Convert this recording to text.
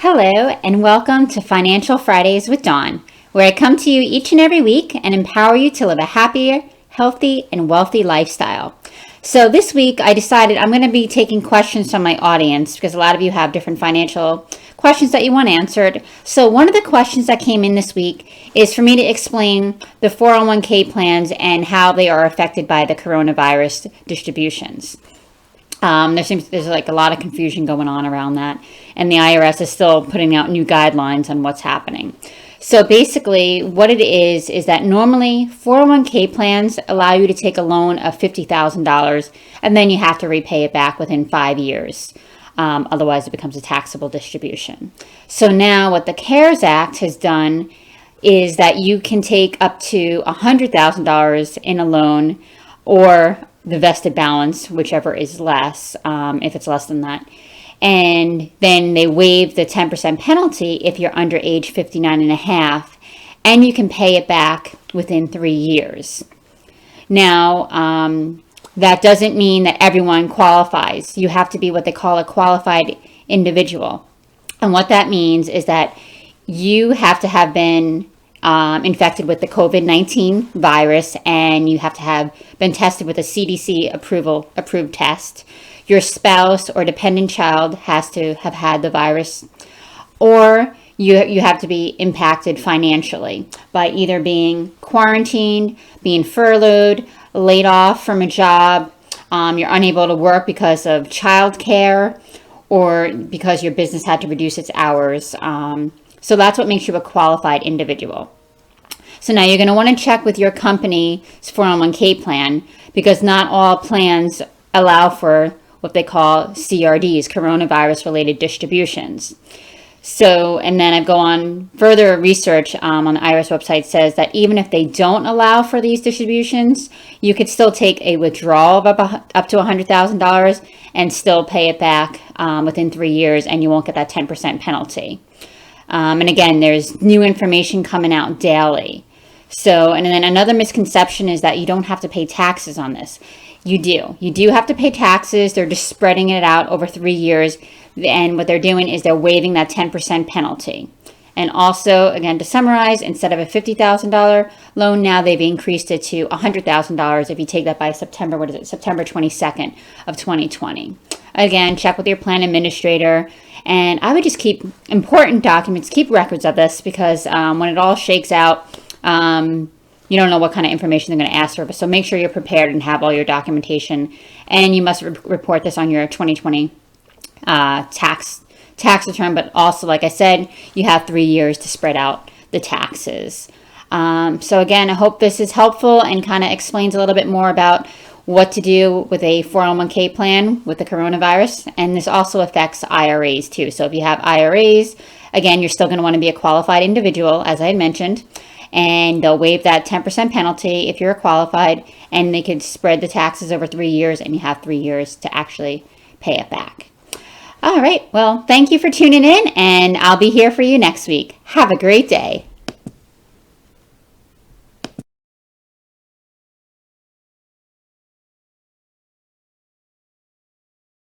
Hello, and welcome to Financial Fridays with Dawn, where I come to you each and every week and empower you to live a happier, healthy, and wealthy lifestyle. So this week, I decided I'm going to be taking questions from my audience because a lot of you have different financial questions that you want answered. So one of the questions that came in this week is for me to explain the 401k plans and how they are affected by the coronavirus distributions. There's like a lot of confusion going on around that, and the IRS is still putting out new guidelines on what's happening. So basically what it is that normally 401k plans allow you to take a loan of $50,000 and then you have to repay it back within 5 years. Otherwise it becomes a taxable distribution. So now what the CARES Act has done is that you can take up to $100,000 in a loan, or the vested balance, whichever is less, if it's less than that. And then they waive the 10% penalty if you're under age 59 and a half, and you can pay it back within 3 years. Now, that doesn't mean that everyone qualifies. You have to be what they call a qualified individual. And what that means is that you have to have been infected with the COVID-19 virus, and you have to have been tested with a CDC approved test. Your spouse or dependent child has to have had the virus, or you have to be impacted financially by either being quarantined, being furloughed, laid off from a job, you're unable to work because of childcare, or because your business had to reduce its hours. So that's what makes you a qualified individual. So now you're going to want to check with your company's 401k plan, because not all plans allow for what they call CRDs, coronavirus related distributions. So, and then I go on further research on the IRS website says that even if they don't allow for these distributions, you could still take a withdrawal of up to $100,000 and still pay it back within 3 years, and you won't get that 10% penalty. And again, there's new information coming out daily. So, and then another misconception is that you don't have to pay taxes on this. You do. You do have to pay taxes. They're just spreading it out over 3 years. And what they're doing is they're waiving that 10% penalty. And also, again, to summarize, instead of a $50,000 loan, now they've increased it to $100,000 if you take that by September 22nd of 2020. Again, check with your plan administrator. And I would just keep important documents, keep records of this, because when it all shakes out, you don't know what kind of information they're going to ask for. So make sure you're prepared and have all your documentation. And you must report this on your 2020 tax return. But also, like I said, you have 3 years to spread out the taxes. So again, I hope this is helpful and kind of explains a little bit more about what to do with a 401k plan with the coronavirus. And this also affects IRAs too. So if you have IRAs, again, you're still going to want to be a qualified individual, as I had mentioned, and they'll waive that 10% penalty if you're qualified, and they could spread the taxes over 3 years, and you have 3 years to actually pay it back. All right. Well, thank you for tuning in, and I'll be here for you next week. Have a great day.